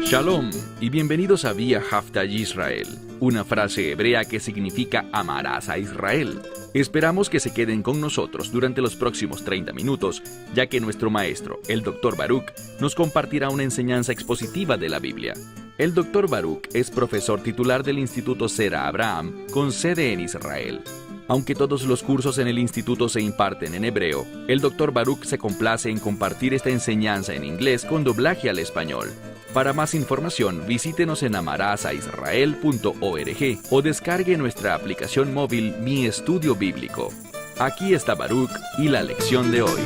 Shalom y bienvenidos a Vía Haftaj Israel, una frase hebrea que significa amarás a Israel. Esperamos que se queden con nosotros durante los próximos 30 minutos, ya que nuestro maestro, el Dr. Baruch, nos compartirá una enseñanza expositiva de la Biblia. El Dr. Baruch es profesor titular del Instituto Zera Abraham, con sede en Israel. Aunque todos los cursos en el instituto se imparten en hebreo, el Dr. Baruch se complace en compartir esta enseñanza en inglés con doblaje al español. Para más información, visítenos en amarasaisrael.org o descargue nuestra aplicación móvil Mi Estudio Bíblico. Aquí está Baruch y la lección de hoy.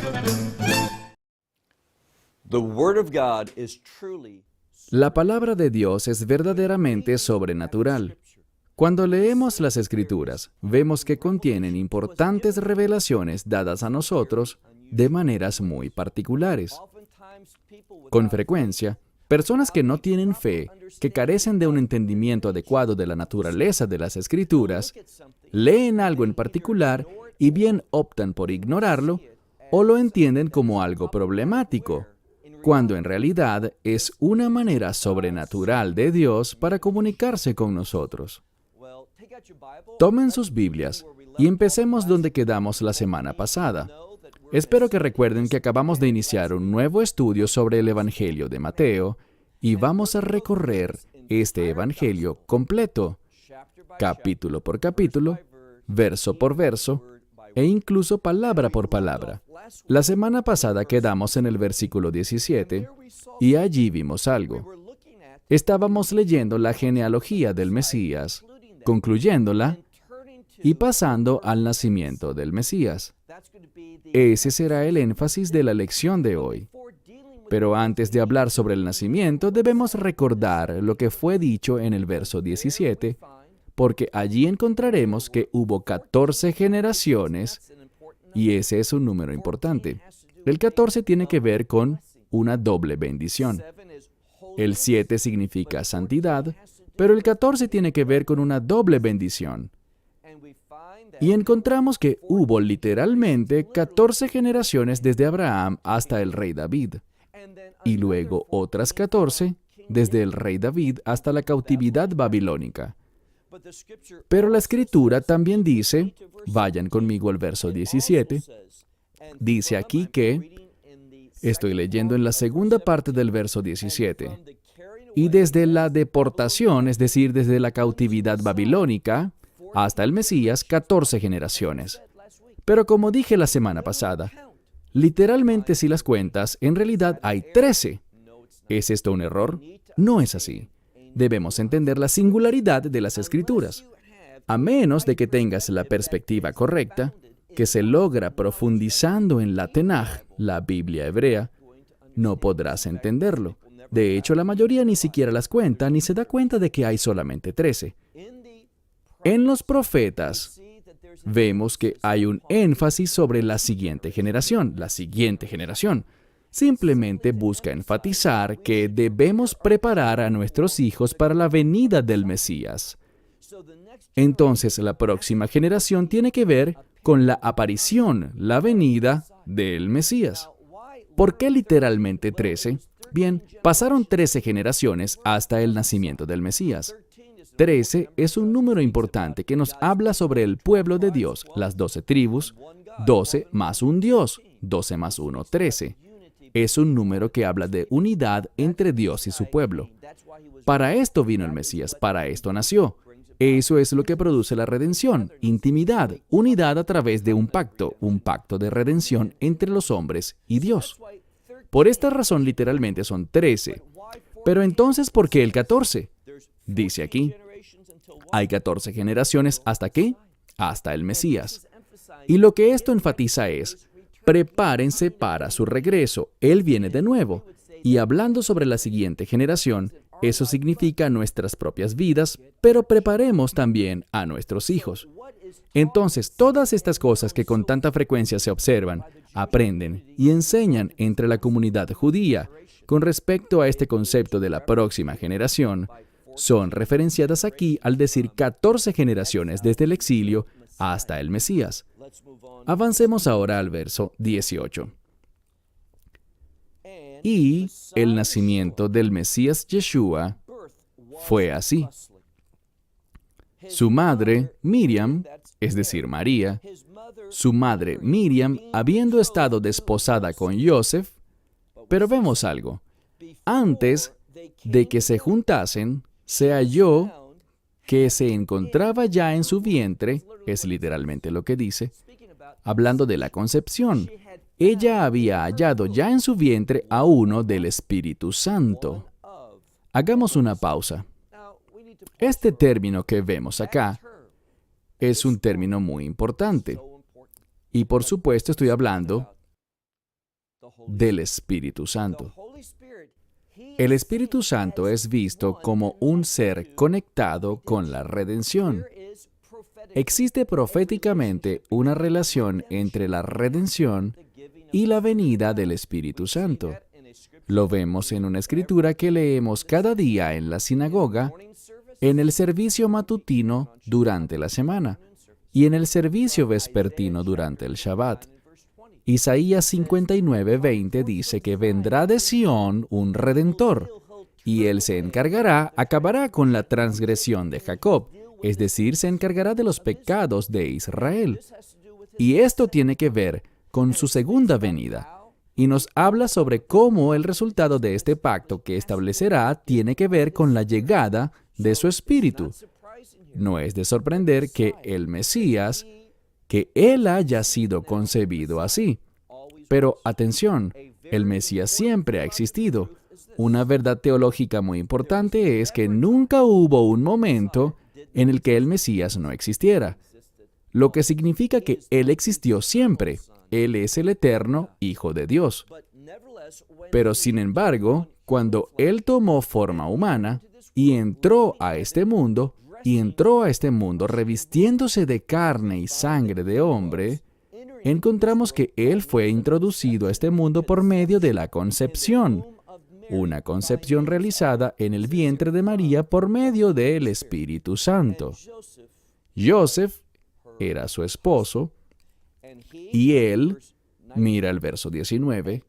La palabra de Dios es verdaderamente sobrenatural. Cuando leemos las Escrituras, vemos que contienen importantes revelaciones dadas a nosotros de maneras muy particulares. Con frecuencia, personas que no tienen fe, que carecen de un entendimiento adecuado de la naturaleza de las Escrituras, leen algo en particular y bien optan por ignorarlo o lo entienden como algo problemático, cuando en realidad es una manera sobrenatural de Dios para comunicarse con nosotros. Tomen sus Biblias y empecemos donde quedamos la semana pasada. Espero que recuerden que acabamos de iniciar un nuevo estudio sobre el Evangelio de Mateo y vamos a recorrer este Evangelio completo, capítulo por capítulo, verso por verso e incluso palabra por palabra. La semana pasada quedamos en el versículo 17 y allí vimos algo. Estábamos leyendo la genealogía del Mesías, concluyéndola y pasando al nacimiento del Mesías. Ese será el énfasis de la lección de hoy. Pero antes de hablar sobre el nacimiento, debemos recordar lo que fue dicho en el verso 17, porque allí encontraremos que hubo 14 generaciones, y ese es un número importante. El 14 tiene que ver con una doble bendición. El 7 significa santidad, pero el 14 tiene que ver con una doble bendición. Y encontramos que hubo literalmente 14 generaciones desde Abraham hasta el rey David. Y luego otras 14 desde el rey David hasta la cautividad babilónica. Pero la Escritura también dice, vayan conmigo al verso 17, dice aquí que, estoy leyendo en la segunda parte del verso 17, y desde la deportación, es decir, desde la cautividad babilónica, hasta el Mesías, 14 generaciones. Pero como dije la semana pasada, literalmente si las cuentas, en realidad hay 13. ¿Es esto un error? No es así. Debemos entender la singularidad de las Escrituras. A menos de que tengas la perspectiva correcta, que se logra profundizando en la Tenaj, la Biblia hebrea, no podrás entenderlo. De hecho, la mayoría ni siquiera las cuenta ni se da cuenta de que hay solamente 13. En los profetas, vemos que hay un énfasis sobre la siguiente generación. Simplemente busca enfatizar que debemos preparar a nuestros hijos para la venida del Mesías. Entonces, la próxima generación tiene que ver con la aparición, la venida del Mesías. ¿Por qué literalmente 13? Bien, pasaron 13 generaciones hasta el nacimiento del Mesías. 13 es un número importante que nos habla sobre el pueblo de Dios, las 12 tribus, 12 más un Dios, 12 más 1, 13. Es un número que habla de unidad entre Dios y su pueblo. Para esto vino el Mesías, para esto nació. Eso es lo que produce la redención, intimidad, unidad a través de un pacto de redención entre los hombres y Dios. Por esta razón, literalmente son 13. Pero entonces, ¿por qué el 14? Dice aquí, hay 14 generaciones ¿hasta qué? Hasta el Mesías. Y lo que esto enfatiza es, prepárense para su regreso. Él viene de nuevo. Y hablando sobre la siguiente generación, eso significa nuestras propias vidas, pero preparemos también a nuestros hijos. Entonces, todas estas cosas que con tanta frecuencia se observan, aprenden y enseñan entre la comunidad judía con respecto a este concepto de la próxima generación, son referenciadas aquí al decir 14 generaciones desde el exilio hasta el Mesías. Avancemos ahora al verso 18. Y el nacimiento del Mesías Yeshua fue así. Su madre, Miriam, es decir, María, su madre, Miriam, habiendo estado desposada con Joseph, pero vemos algo. Antes de que se juntasen, se halló que se encontraba ya en su vientre, es literalmente lo que dice, hablando de la concepción. Ella había hallado ya en su vientre a uno del Espíritu Santo. Hagamos una pausa. Este término que vemos acá es un término muy importante. Y por supuesto estoy hablando del Espíritu Santo. El Espíritu Santo es visto como un ser conectado con la redención. Existe proféticamente una relación entre la redención y la venida del Espíritu Santo. Lo vemos en una escritura que leemos cada día en la sinagoga, en el servicio matutino durante la semana y en el servicio vespertino durante el Shabbat. Isaías 59:20 dice que vendrá de Sión un Redentor, y él se acabará con la transgresión de Jacob, es decir, se encargará de los pecados de Israel. Y esto tiene que ver con su segunda venida, y nos habla sobre cómo el resultado de este pacto que establecerá tiene que ver con la llegada de su Espíritu. No es de sorprender que el Mesías, que él haya sido concebido así. Pero atención, el Mesías siempre ha existido. Una verdad teológica muy importante es que nunca hubo un momento en el que el Mesías no existiera, lo que significa que él existió siempre. Él es el eterno Hijo de Dios. Pero sin embargo, cuando él tomó forma humana y entró a este mundo, revistiéndose de carne y sangre de hombre, encontramos que él fue introducido a este mundo por medio de la concepción, una concepción realizada en el vientre de María por medio del Espíritu Santo. Joseph era su esposo, y él, mira el verso 19,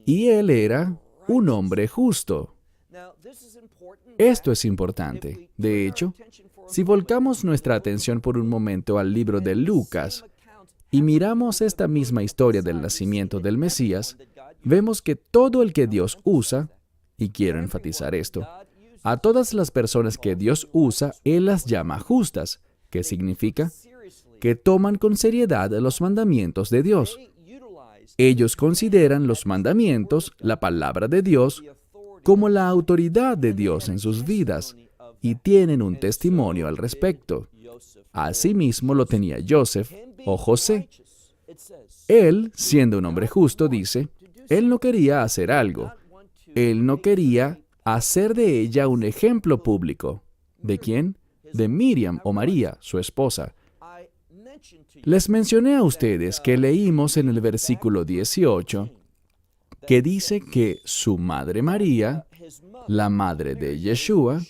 y él era un hombre justo. Esto es importante. De hecho, si volcamos nuestra atención por un momento al libro de Lucas y miramos esta misma historia del nacimiento del Mesías, vemos que todo el que Dios usa, y quiero enfatizar esto, a todas las personas que Dios usa, Él las llama justas. ¿Qué significa? Que toman con seriedad los mandamientos de Dios. Ellos consideran los mandamientos, la palabra de Dios, como la autoridad de Dios en sus vidas, y tienen un testimonio al respecto. Asimismo lo tenía Joseph o José. Él, siendo un hombre justo, dice, él no quería hacer algo. Él no quería hacer de ella un ejemplo público. ¿De quién? De Miriam o María, su esposa. Les mencioné a ustedes que leímos en el versículo 18 que dice que su madre María, la madre de Yeshua,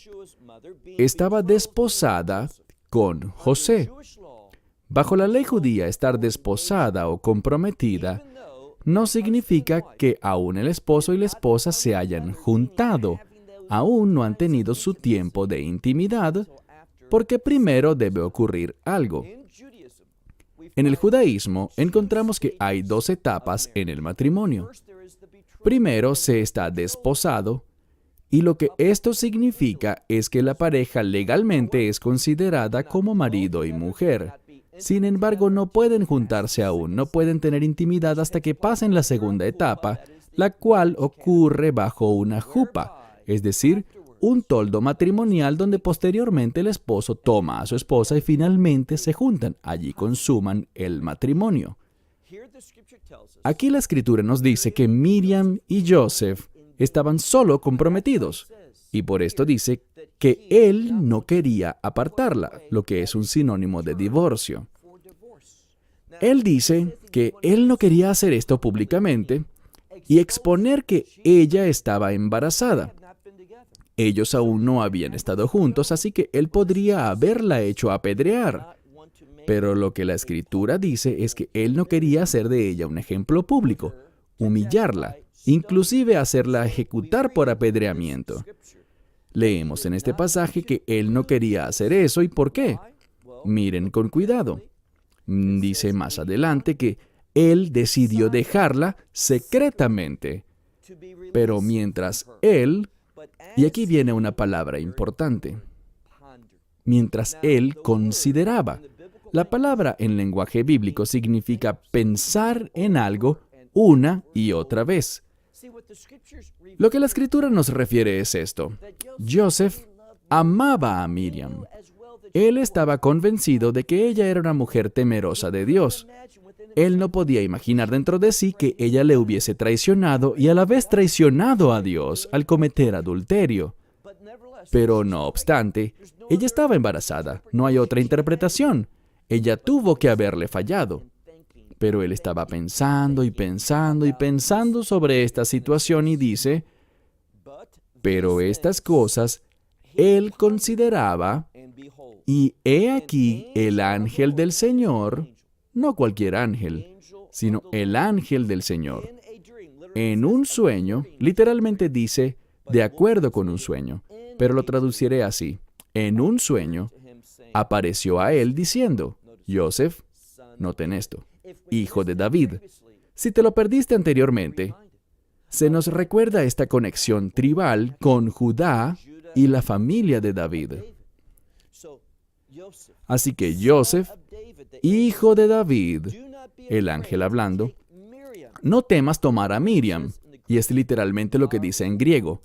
estaba desposada con José. Bajo la ley judía, estar desposada o comprometida no significa que aún el esposo y la esposa se hayan juntado. Aún no han tenido su tiempo de intimidad, porque primero debe ocurrir algo. En el judaísmo encontramos que hay dos etapas en el matrimonio. Primero se está desposado, y lo que esto significa es que la pareja legalmente es considerada como marido y mujer. Sin embargo, no pueden juntarse aún, no pueden tener intimidad hasta que pasen la segunda etapa, la cual ocurre bajo una jupa, es decir, un toldo matrimonial donde posteriormente el esposo toma a su esposa y finalmente se juntan. Allí consuman el matrimonio. Aquí la Escritura nos dice que Miriam y Joseph estaban solo comprometidos, y por esto dice que él no quería apartarla, lo que es un sinónimo de divorcio. Él dice que él no quería hacer esto públicamente y exponer que ella estaba embarazada. Ellos aún no habían estado juntos, así que él podría haberla hecho apedrear. Pero lo que la Escritura dice es que él no quería hacer de ella un ejemplo público, humillarla, inclusive hacerla ejecutar por apedreamiento. Leemos en este pasaje que él no quería hacer eso. ¿Y por qué? Miren con cuidado. Dice más adelante que él decidió dejarla secretamente. Pero mientras él, y aquí viene una palabra importante, mientras él consideraba. La palabra en lenguaje bíblico significa pensar en algo una y otra vez. Lo que la Escritura nos refiere es esto. Joseph amaba a Miriam. Él estaba convencido de que ella era una mujer temerosa de Dios. Él no podía imaginar dentro de sí que ella le hubiese traicionado y a la vez traicionado a Dios al cometer adulterio. Pero no obstante, ella estaba embarazada. No hay otra interpretación. Ella tuvo que haberle fallado. Pero él estaba pensando y pensando y pensando sobre esta situación y dice, pero estas cosas él consideraba, y he aquí el ángel del Señor, no cualquier ángel, sino el ángel del Señor. En un sueño, literalmente dice, de acuerdo con un sueño, pero lo traduciré así. En un sueño, apareció a él diciendo, Joseph, noten esto, hijo de David. Si te lo perdiste anteriormente, se nos recuerda esta conexión tribal con Judá y la familia de David. Así que Joseph, hijo de David, el ángel hablando, no temas tomar a Miriam, y es literalmente lo que dice en griego,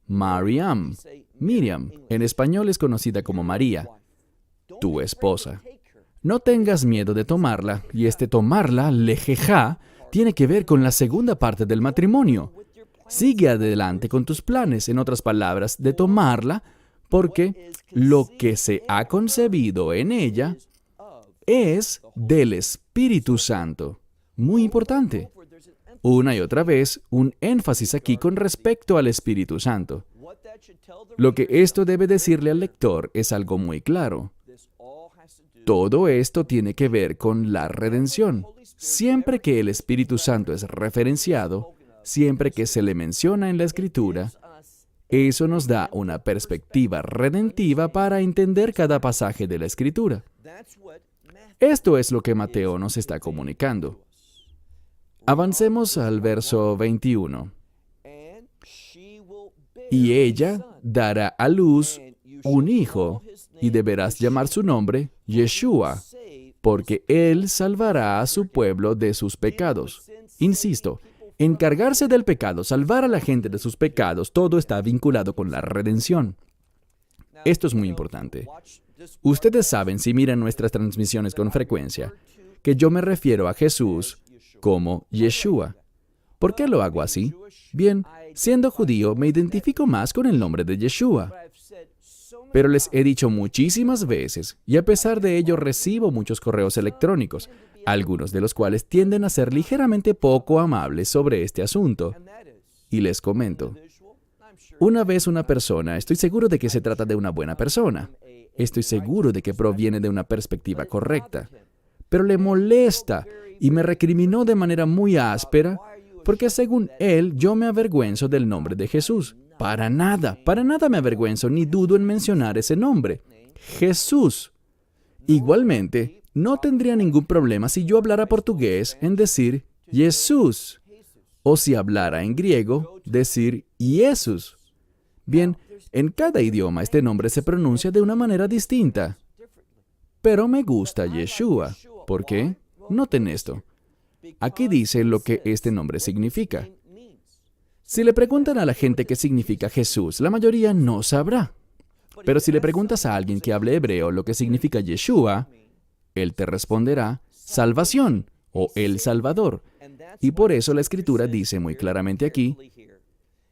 Mariam. Miriam, en español es conocida como María, tu esposa. No tengas miedo de tomarla, y este tomarla, lejejá, tiene que ver con la segunda parte del matrimonio. Sigue adelante con tus planes, en otras palabras, de tomarla, porque lo que se ha concebido en ella es del Espíritu Santo. Muy importante. Una y otra vez, un énfasis aquí con respecto al Espíritu Santo. Lo que esto debe decirle al lector es algo muy claro. Todo esto tiene que ver con la redención. Siempre que el Espíritu Santo es referenciado, siempre que se le menciona en la Escritura, eso nos da una perspectiva redentiva para entender cada pasaje de la Escritura. Esto es lo que Mateo nos está comunicando. Avancemos al verso 21. Y ella dará a luz un hijo, y deberás llamar su nombre Yeshua, porque él salvará a su pueblo de sus pecados. Insisto, encargarse del pecado, salvar a la gente de sus pecados, todo está vinculado con la redención. Esto es muy importante. Ustedes saben, si miran nuestras transmisiones con frecuencia, que yo me refiero a Jesús como Yeshua. ¿Por qué lo hago así? Bien, siendo judío, me identifico más con el nombre de Yeshua. Pero les he dicho muchísimas veces, y a pesar de ello recibo muchos correos electrónicos, algunos de los cuales tienden a ser ligeramente poco amables sobre este asunto. Y les comento, una vez una persona, estoy seguro de que se trata de una buena persona, estoy seguro de que proviene de una perspectiva correcta, pero le molesta y me recriminó de manera muy áspera porque según él yo me avergüenzo del nombre de Jesús. Para nada me avergüenzo ni dudo en mencionar ese nombre, Jesús. Igualmente, no tendría ningún problema si yo hablara portugués en decir Jesús, o si hablara en griego, decir Jesús. Bien, en cada idioma este nombre se pronuncia de una manera distinta. Pero me gusta Yeshua. ¿Por qué? Noten esto. Aquí dice lo que este nombre significa. Si le preguntan a la gente qué significa Jesús, la mayoría no sabrá. Pero si le preguntas a alguien que hable hebreo lo que significa Yeshua, él te responderá salvación o el Salvador. Y por eso la Escritura dice muy claramente aquí,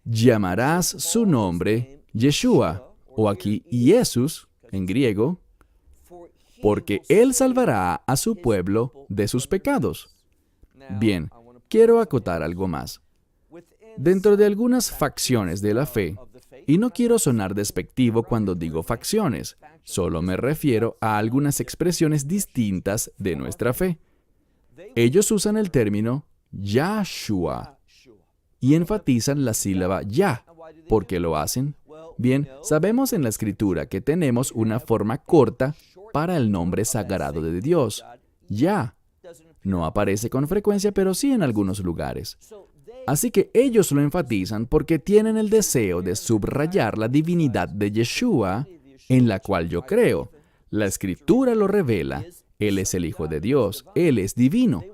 llamarás su nombre Yeshua, o aquí Jesús, en griego, porque él salvará a su pueblo de sus pecados. Bien, quiero acotar algo más. Dentro de algunas facciones de la fe, y no quiero sonar despectivo cuando digo facciones, solo me refiero a algunas expresiones distintas de nuestra fe. Ellos usan el término Yahshua. y enfatizan la sílaba ya. ¿Por qué lo hacen? Bien, sabemos en la Escritura que tenemos una forma corta para el nombre sagrado de Dios, Ya. No aparece con frecuencia, pero sí en algunos lugares. Así que ellos lo enfatizan porque tienen el deseo de subrayar la divinidad de Yeshua, en la cual yo creo. La Escritura lo revela. Él es el Hijo de Dios. Él es divino.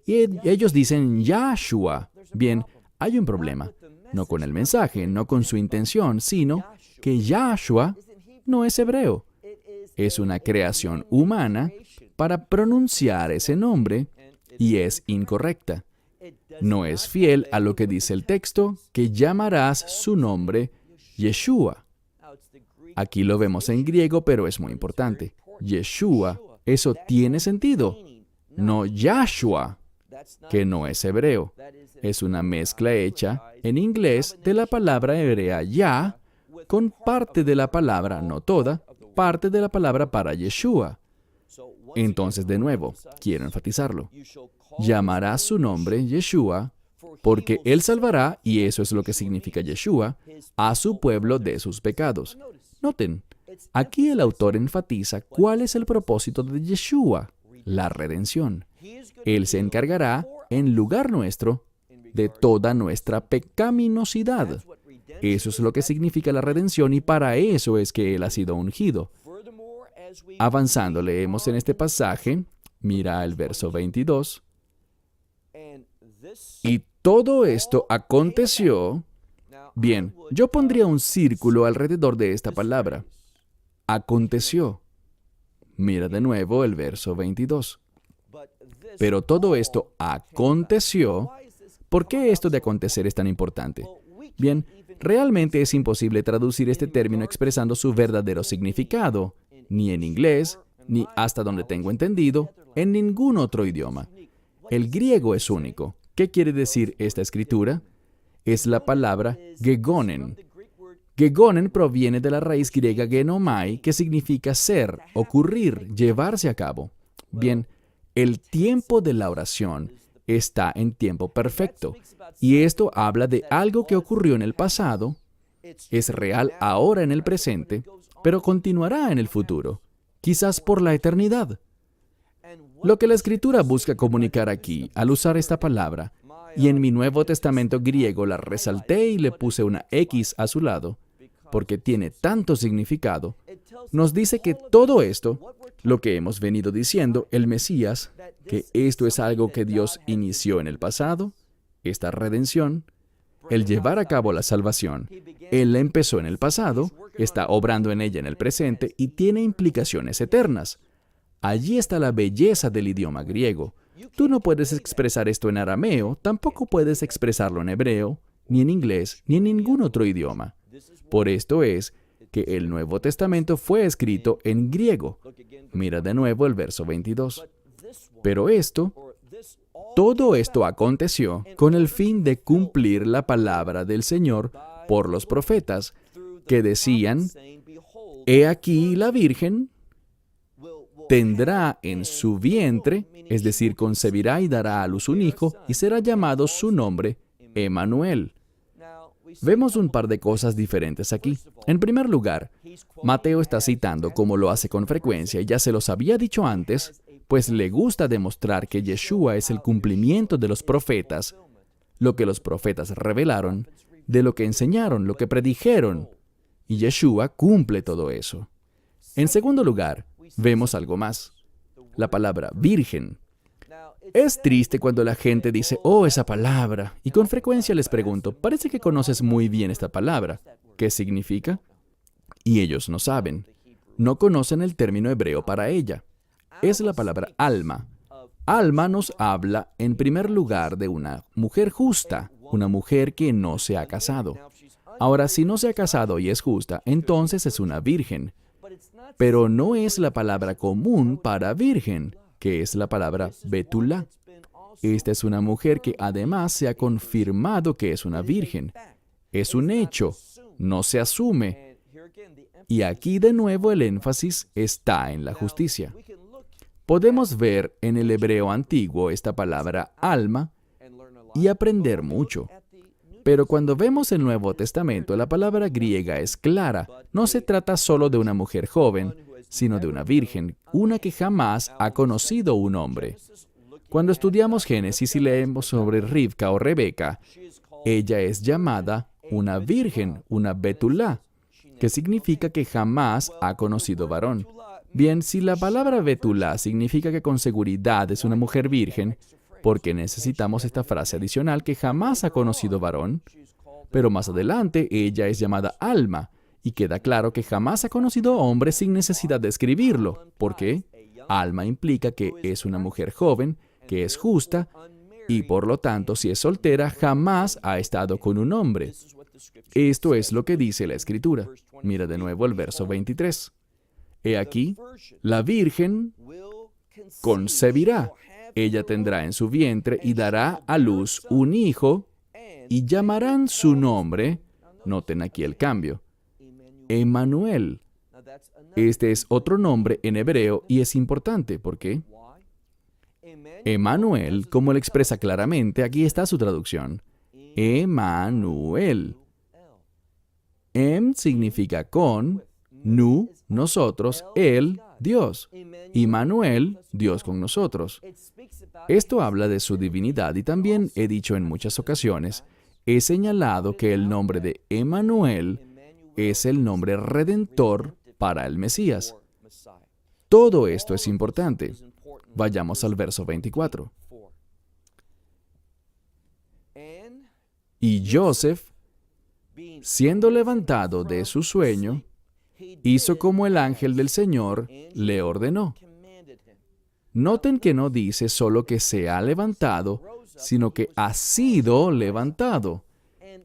Y ellos dicen Yahshua. Bien, hay un problema. No con el mensaje, no con su intención, sino que Yahshua no es hebreo. Es una creación humana para pronunciar ese nombre y es incorrecta. No es fiel a lo que dice el texto, que llamarás su nombre Yeshua. Aquí lo vemos en griego, pero es muy importante. Yeshua, eso tiene sentido. No Yahshua, que no es hebreo. Es una mezcla hecha en inglés de la palabra hebrea Yah con parte de la palabra, no toda, parte de la palabra para Yeshua. Entonces, de nuevo, quiero enfatizarlo. Llamará su nombre Yeshua, porque Él salvará, y eso es lo que significa Yeshua, a su pueblo de sus pecados. Noten, aquí el autor enfatiza cuál es el propósito de Yeshua, la redención. Él se encargará, en lugar nuestro, de toda nuestra pecaminosidad. Eso es lo que significa la redención, y para eso es que Él ha sido ungido. Avanzando, leemos en este pasaje, mira el verso 22, y todo esto aconteció. Bien, yo pondría un círculo alrededor de esta palabra. Aconteció. Mira de nuevo el verso 22. Pero todo esto aconteció. ¿Por qué esto de acontecer es tan importante? Bien, realmente es imposible traducir este término expresando su verdadero significado, ni en inglés, ni hasta donde tengo entendido, en ningún otro idioma. El griego es único. ¿Qué quiere decir esta escritura? Es la palabra gegonen. Gegonen proviene de la raíz griega genomai, que significa ser, ocurrir, llevarse a cabo. Bien, el tiempo de la oración está en tiempo perfecto, y esto habla de algo que ocurrió en el pasado, es real ahora en el presente, pero continuará en el futuro, quizás por la eternidad. Lo que la Escritura busca comunicar aquí, al usar esta palabra, y en mi Nuevo Testamento griego la resalté y le puse una X a su lado, porque tiene tanto significado, nos dice que todo esto, lo que hemos venido diciendo, el Mesías, que esto es algo que Dios inició en el pasado, esta redención, el llevar a cabo la salvación, Él la empezó en el pasado, está obrando en ella en el presente y tiene implicaciones eternas. Allí está la belleza del idioma griego. Tú no puedes expresar esto en arameo, tampoco puedes expresarlo en hebreo, ni en inglés, ni en ningún otro idioma. Por esto es que el Nuevo Testamento fue escrito en griego. Mira de nuevo el verso 22. Pero todo esto aconteció con el fin de cumplir la palabra del Señor por los profetas, que decían, «He aquí la Virgen tendrá en su vientre, es decir, concebirá y dará a luz un hijo, y será llamado su nombre Emmanuel». Vemos un par de cosas diferentes aquí. En primer lugar, Mateo está citando, como lo hace con frecuencia, y ya se los había dicho antes, pues le gusta demostrar que Yeshua es el cumplimiento de los profetas, lo que los profetas revelaron, de lo que enseñaron, lo que predijeron, y Yeshua cumple todo eso. En segundo lugar, vemos algo más. La palabra virgen. Es triste cuando la gente dice, «Oh, esa palabra», y con frecuencia les pregunto, «Parece que conoces muy bien esta palabra. ¿Qué significa?» Y ellos no saben. No conocen el término hebreo para ella. Es la palabra alma. Alma nos habla, en primer lugar, de una mujer justa, una mujer que no se ha casado. Ahora, si no se ha casado y es justa, entonces es una virgen. Pero no es la palabra común para virgen, que es la palabra betulá. Esta es una mujer que además se ha confirmado que es una virgen. Es un hecho, no se asume. Y aquí de nuevo el énfasis está en la justicia. Podemos ver en el hebreo antiguo esta palabra alma y aprender mucho. Pero cuando vemos el Nuevo Testamento, la palabra griega es clara. No se trata solo de una mujer joven, sino de una virgen, una que jamás ha conocido un hombre. Cuando estudiamos Génesis y leemos sobre Rivka o Rebeca, ella es llamada una virgen, una betulá, que significa que jamás ha conocido varón. Bien, si la palabra betulá significa que con seguridad es una mujer virgen, ¿por qué necesitamos esta frase adicional que jamás ha conocido varón? Pero más adelante ella es llamada Alma, y queda claro que jamás ha conocido hombre sin necesidad de escribirlo. ¿Por qué? Alma implica que es una mujer joven, que es justa, y por lo tanto, si es soltera, jamás ha estado con un hombre. Esto es lo que dice la Escritura. Mira de nuevo el verso 23. He aquí, la Virgen concebirá. Ella tendrá en su vientre y dará a luz un hijo, y llamarán su nombre, noten aquí el cambio, Emmanuel. Este es otro nombre en hebreo y es importante. ¿Por qué? Emmanuel, como él expresa claramente, aquí está su traducción. Emmanuel. Em significa con, nu, nosotros, él, Dios. Emmanuel, Dios con nosotros. Esto habla de su divinidad y también he dicho en muchas ocasiones, he señalado que el nombre de Emmanuel es el nombre redentor para el Mesías. Todo esto es importante. Vayamos al verso 24. Y Joseph, siendo levantado de su sueño, hizo como el ángel del Señor le ordenó. Noten que no dice solo que se ha levantado, sino que ha sido levantado.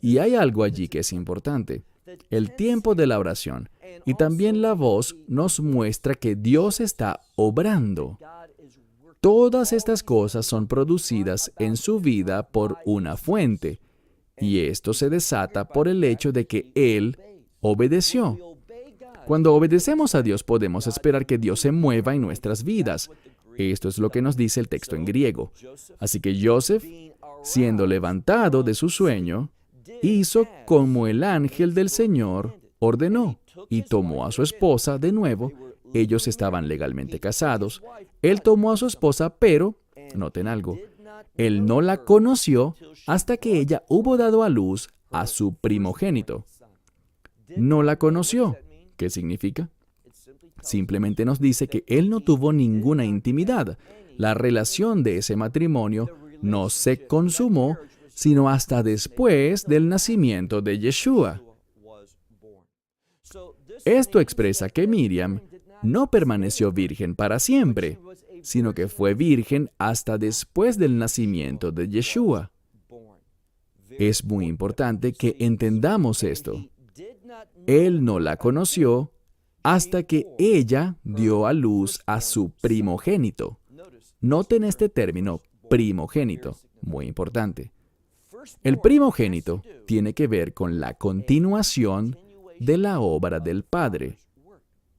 Y hay algo allí que es importante. El tiempo de la oración y también la voz nos muestra que Dios está obrando. Todas estas cosas son producidas en su vida por una fuente, y esto se desata por el hecho de que Él obedeció. Cuando obedecemos a Dios podemos esperar que Dios se mueva en nuestras vidas. Esto es lo que nos dice el texto en griego. Así que Joseph, siendo levantado de su sueño, hizo como el ángel del Señor ordenó, y tomó a su esposa de nuevo. Ellos estaban legalmente casados. Él tomó a su esposa, pero, noten algo, él no la conoció hasta que ella hubo dado a luz a su primogénito. No la conoció. ¿Qué significa? Simplemente nos dice que él no tuvo ninguna intimidad. La relación de ese matrimonio no se consumó sino hasta después del nacimiento de Yeshua. Esto expresa que Miriam no permaneció virgen para siempre, sino que fue virgen hasta después del nacimiento de Yeshua. Es muy importante que entendamos esto. Él no la conoció hasta que ella dio a luz a su primogénito. Noten este término, primogénito, muy importante. El primogénito tiene que ver con la continuación de la obra del Padre.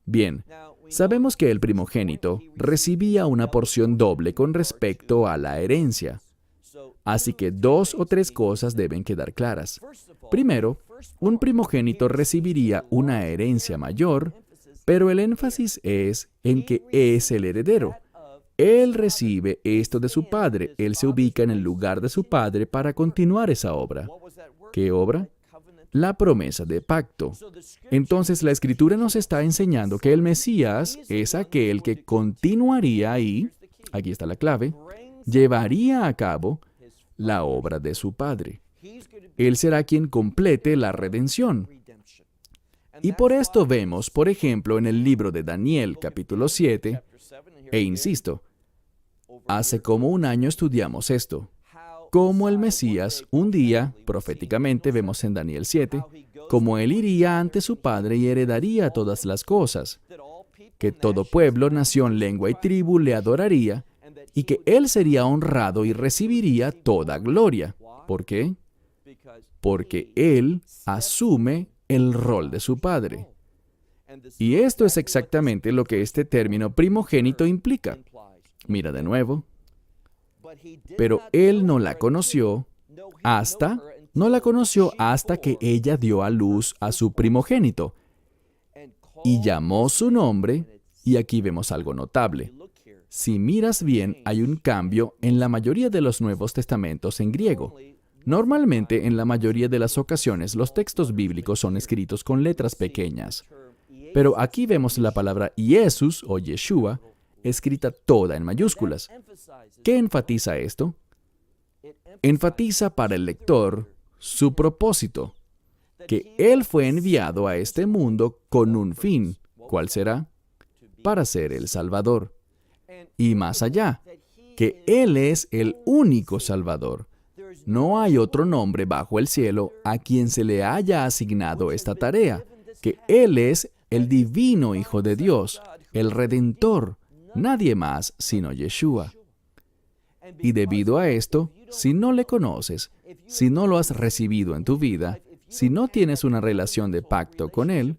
Bien, sabemos que el primogénito recibía una porción doble con respecto a la herencia. Así que 2 o 3 cosas deben quedar claras. Primero, un primogénito recibiría una herencia mayor, pero el énfasis es en que es el heredero. Él recibe esto de su padre. Él se ubica en el lugar de su padre para continuar esa obra. ¿Qué obra? La promesa de pacto. Entonces la Escritura nos está enseñando que el Mesías es aquel que continuaría y, aquí está la clave, llevaría a cabo la obra de su Padre. Él será quien complete la redención. Y por esto vemos, por ejemplo, en el libro de Daniel, capítulo 7, e insisto, hace como un año estudiamos esto, cómo el Mesías, un día, proféticamente vemos en Daniel 7, cómo él iría ante su Padre y heredaría todas las cosas, que todo pueblo, nación, lengua y tribu le adoraría, y que él sería honrado y recibiría toda gloria. ¿Por qué? Porque él asume el rol de su Padre. Y esto es exactamente lo que este término primogénito implica. Mira de nuevo. Pero él no la conoció hasta, No la conoció hasta que ella dio a luz a su primogénito y llamó su nombre, y aquí vemos algo notable. Si miras bien, hay un cambio en la mayoría de los Nuevos Testamentos en griego. Normalmente, en la mayoría de las ocasiones, los textos bíblicos son escritos con letras pequeñas. Pero aquí vemos la palabra Jesús o Yeshua escrita toda en mayúsculas. ¿Qué enfatiza esto? Enfatiza para el lector su propósito, que Él fue enviado a este mundo con un fin. ¿Cuál será? Para ser el Salvador. Y más allá, que Él es el único Salvador. No hay otro nombre bajo el cielo a quien se le haya asignado esta tarea, que Él es el divino Hijo de Dios, el Redentor, nadie más sino Yeshua. Y debido a esto, si no le conoces, si no lo has recibido en tu vida, si no tienes una relación de pacto con Él,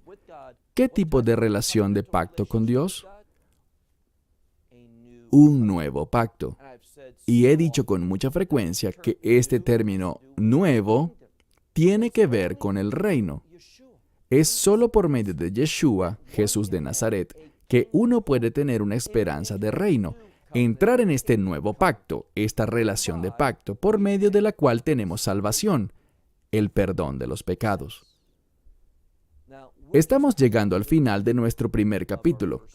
¿qué tipo de relación de pacto con Dios? Un nuevo pacto. Y he dicho con mucha frecuencia que este término nuevo tiene que ver con el reino. Es solo por medio de Yeshua, Jesús de Nazaret, que uno puede tener una esperanza de reino, entrar en este nuevo pacto, esta relación de pacto, por medio de la cual tenemos salvación, el perdón de los pecados. Estamos llegando al final de nuestro primer capítulo.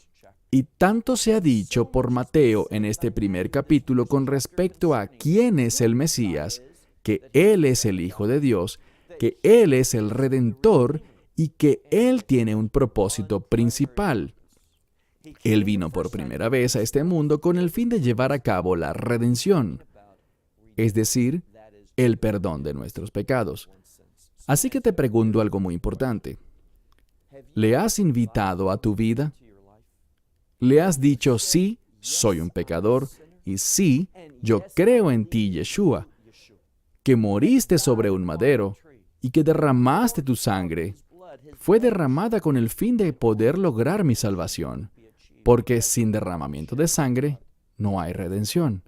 Y tanto se ha dicho por Mateo en este primer capítulo con respecto a quién es el Mesías, que Él es el Hijo de Dios, que Él es el Redentor y que Él tiene un propósito principal. Él vino por primera vez a este mundo con el fin de llevar a cabo la redención, es decir, el perdón de nuestros pecados. Así que te pregunto algo muy importante. ¿Le has invitado a tu vida? ¿Le has dicho, sí, soy un pecador, y sí, yo creo en ti, Yeshua, que moriste sobre un madero y que derramaste tu sangre? Fue derramada con el fin de poder lograr mi salvación, porque sin derramamiento de sangre no hay redención.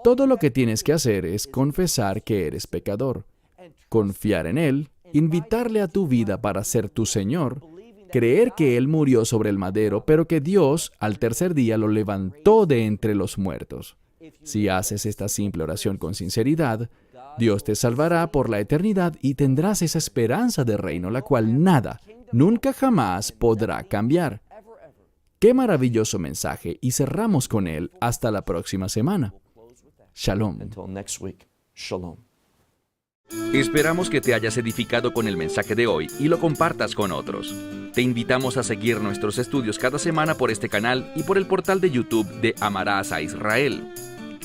Todo lo que tienes que hacer es confesar que eres pecador, confiar en Él, invitarle a tu vida para ser tu Señor, creer que Él murió sobre el madero, pero que Dios, al tercer día, lo levantó de entre los muertos. Si haces esta simple oración con sinceridad, Dios te salvará por la eternidad y tendrás esa esperanza de reino, la cual nada, nunca jamás podrá cambiar. ¡Qué maravilloso mensaje! Y cerramos con él hasta la próxima semana. Shalom. Esperamos que te hayas edificado con el mensaje de hoy y lo compartas con otros. Te invitamos a seguir nuestros estudios cada semana por este canal y por el portal de YouTube de Amarás a Israel.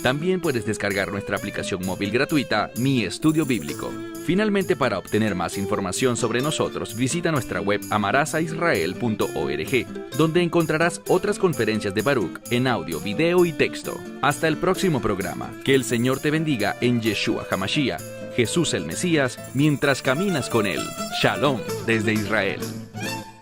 También puedes descargar nuestra aplicación móvil gratuita, Mi Estudio Bíblico. Finalmente, para obtener más información sobre nosotros, visita nuestra web amarasaisrael.org, donde encontrarás otras conferencias de Baruch en audio, video y texto. Hasta el próximo programa. Que el Señor te bendiga en Yeshua HaMashiach, Jesús el Mesías, mientras caminas con Él. Shalom desde Israel.